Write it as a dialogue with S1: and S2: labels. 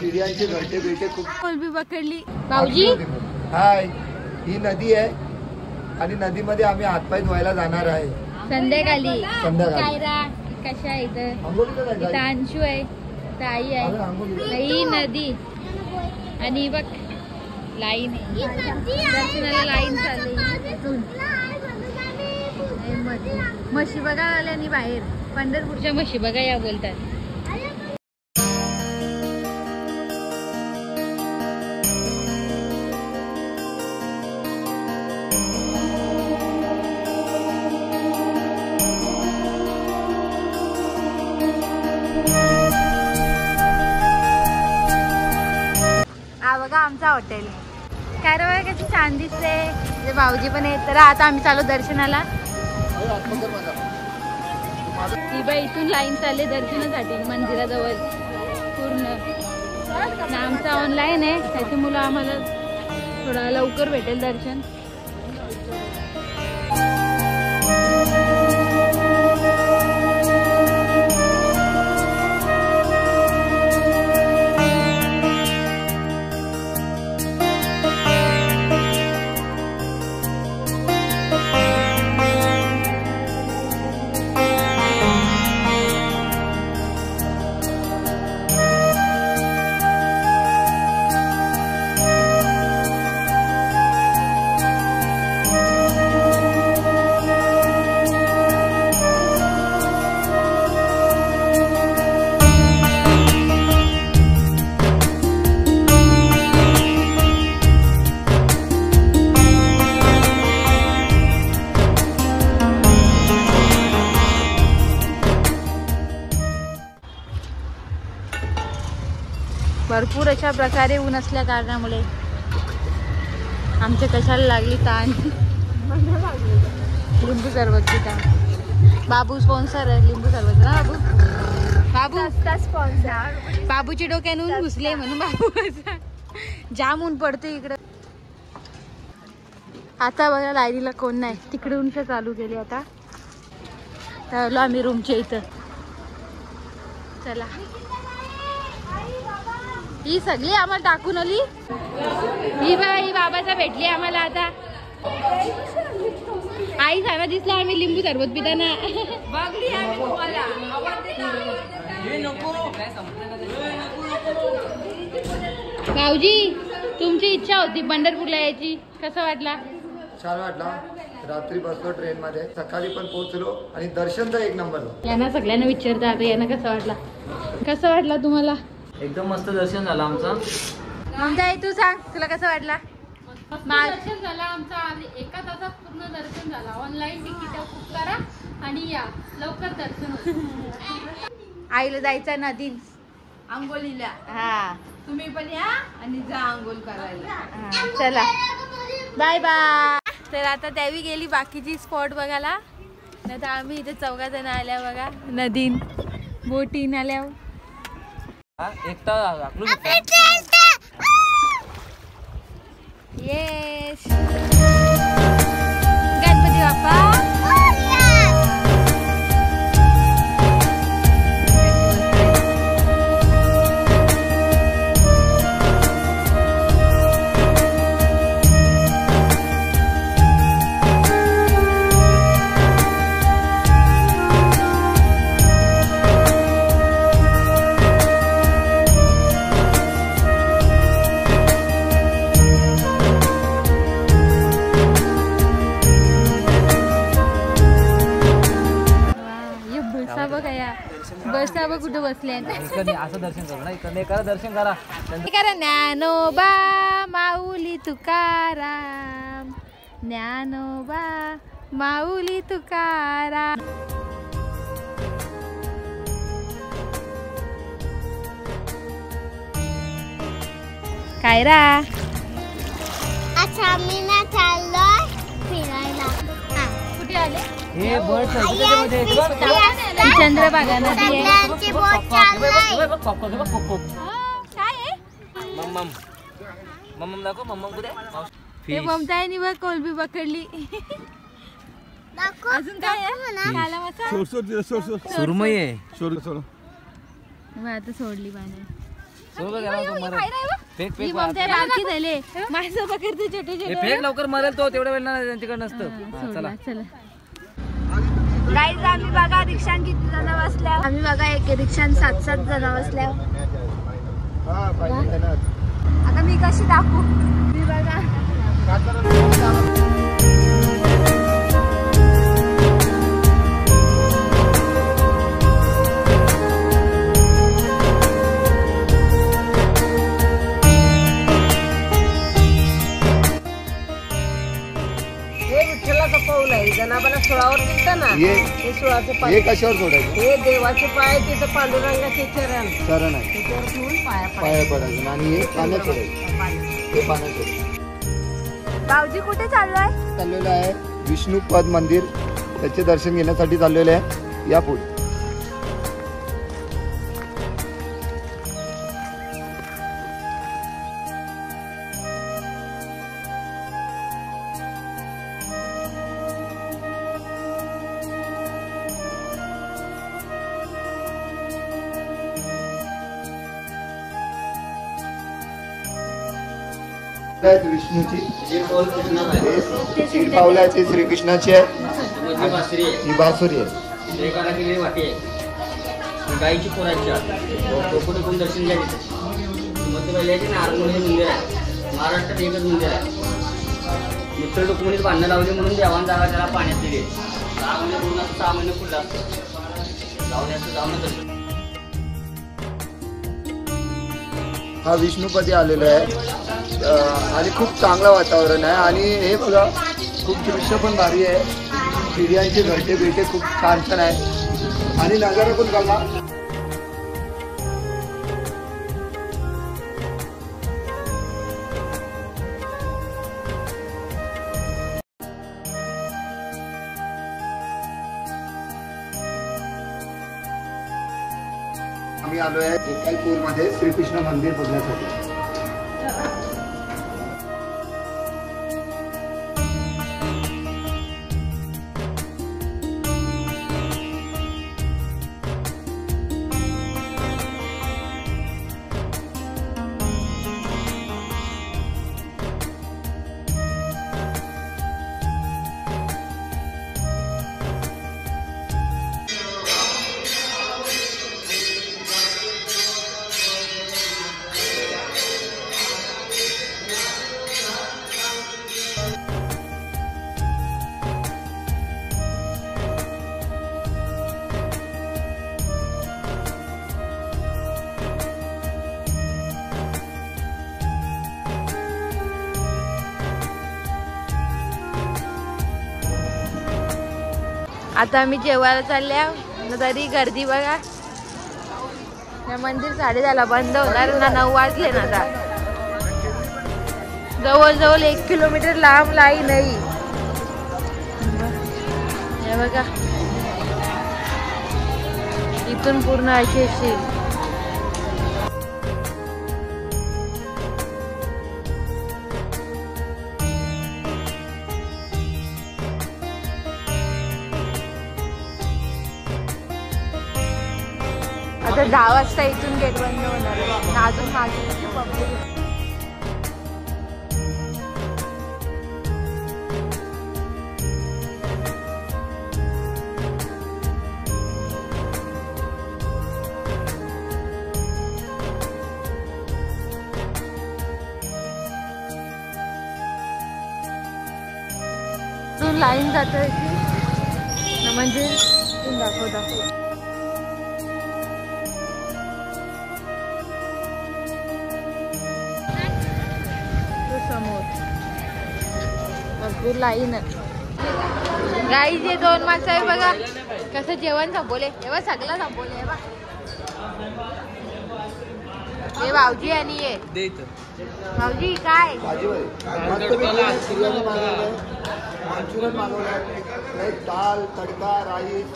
S1: चिडियांचे घरटे बेटे खूप
S2: कोलबी पकडली भाऊजी।
S1: हाय, ही नदी आहे आणि नदीमध्ये आम्ही हातपाय धुवायला जाणार आहे
S2: संध्याकाळी।
S1: संध्याकाळी
S2: कायरा कशा आहे इथं?
S1: आंघोळीला जायचं
S2: इथं
S1: आहे.
S2: अंशू आहे, ताई आहे, ही नदी आणि बघ लाईन, दर्शनाला लाईन चालली। म्हशी बघा आल्या आणि बाहेर पंढरपूरच्या म्हशी बघा या बोलतात। हा बघा आमचा हॉटेल काय रे बघा किती छान दिसते। भाऊजी पण आहेत। तर आता आम्ही चालू दर्शनाला। ही बाई इथून लाईन चालली दर्शनासाठी मंदिराजवळ पूर्ण। आमचा ऑनलाईन आहे त्याच्यामुळे आम्हाला थोडा लवकर भेटेल दर्शन। भरपूर अशा प्रकारे ऊन असल्या कारणामुळे आमच्या कशाला लागली ताण। लिंबू सरबत पिता बाबू स्पॉन्सर आहे लिंबू सरबत ना बाबू। बाबू स्पॉन्सर बाबूची डोक्याने ऊन घुसले म्हणून बाबू जाम ऊन पडते इकडं। आता बघा लाईनीला कोण नाही, तिकडे उंच चालू केली। आता आलो आम्ही रूमच्या इथं। चला ही सगळी आम्हाला टाकून आली। ही बाई बाबाचा भेटली आम्हाला आता। आई सांगा दिसला आम्ही लिंबू सरबत पिताना। भाऊजी तुमची इच्छा होती पंढरपूरला यायची, कसं वाटला?
S1: छान वाटला। रात्री बसलो ट्रेन मध्ये, सकाळी पण पोहोचलो आणि दर्शन तर एक नंबर।
S2: यांना सगळ्यांना विचारता आता यांना कसं वाटला? कसं वाटला तुम्हाला?
S3: एकदम मस्त दर्शन झालं आमचं।
S2: ममता तू सांग तुला कसं वाटला?
S4: दर्शन झालं आमचा, 1 तासात पूर्ण दर्शन झालं। ऑनलाईन तिकीट बुक करा आणि या लवकर दर्शन होतं।
S2: आईला जायचं नदीन
S4: आंघोळीला,
S2: हा
S4: तुम्ही पण या आणि जा आंघोळ करायला।
S2: चला बाय बाय। तर आता त्यावी गेली बाकीची स्पॉट बघायला, नाही तर आम्ही इथे 4 जण आल्या बघा नदीन बोटीन आल्या। येस गणपती बाप्पा। बसा बघ कुठं बसले
S3: असं दर्शन करू ना, इकडे करा दर्शन करा।
S2: करा ज्ञानोबा माऊली तुकाराम, ज्ञानोबा माऊली तुकाराम। कायरा
S5: अच्छा मी ना चाललोय फिरायला।
S2: कुठे आले?
S3: हे बर्ड सर्टिफिकेट
S2: चंद्रभागा नदी आहे। काय आहे?
S3: मम्मम दाखव, मम्मम कुठे?
S2: हे ममताने बघ कोलबी पकडली। अजून काय आहे? काला मसाला
S3: सुरमई आहे।
S2: मग आता सोडली पाणी।
S3: फेक
S2: ही
S3: फेक
S2: ममता बारकी झाले माझं पकडते छोटे छोटे
S3: फेक लवकर मरेल तो तेवढ्या वेळ त्यांच्याकडे नसतं चला
S2: चला गाईज आम्ही बघा रिक्षान किती जण बसल्या आम्ही बघा एक रिक्षान 7 जण बसल्या आता मी कशी दाखवू मी बघा
S1: हे कशावर सोडायचं
S6: हे देवाचे पाय तिथं पांडुरंगाचे चरण
S1: चरण आहे
S6: त्याच्यावर ठेवून पाया
S1: पाया पडायचं आणि हे पाण्यात सोडायचं हे पाण्यात सोडायचं
S2: भाऊजी कुठे चाललोय
S1: चाललेलं आहे विष्णुपद मंदिर त्याचे दर्शन घेण्यासाठी चाललेले आहे या पुढे विष्णूची ही पावलाची श्रीकृष्णाची आहे ही बासुरी आहे
S7: गायची पोराची कोकण दर्शन घ्या मध्य पहिल्याचे नारगोळे मंदिर आहे महाराष्ट्रात एकच मंदिर आहे मित्र डोकुमेंट बांधणं लावले म्हणून देवान जागा त्याला पाण्यात दिले 6 महिने पूर्ण 6 महिने फुलला जाऊन दर्शन
S1: हा विष्णुपदी आलेला आहे आणि खूप चांगलं वातावरण आहे आणि हे बघा खूप दृश्य पण भारी आहे चिडियांचे घरटे बेटे खूप छान छान आहे आणि नजारा पण बघा आम्ही आलो आहे गोपालपूरमध्ये श्रीकृष्ण मंदिर बघण्यासाठी
S2: आता आम्ही जेवायला चालल्या तरी गर्दी बघा या मंदिर 10:30 बंद होणार ना 9 वाजले ना आता जवळजवळ 1 किलोमीटर लांब लाईन नाही हे बघा इथून पूर्ण अशी अशी आता 10 वाजता इथून गेट बंद होणार आहे अजून मागे पब्लिक लाईन जात म्हणजे दाखव समोर भरपूर लाईन गाई जे 2 माणसं आहे बघा कसं जेवण संपवले तेव्हा सगळं संपवले हे भाऊजी आणि ये भाऊजी काय
S1: मंचुरियन मागवलं दाल तडका राईस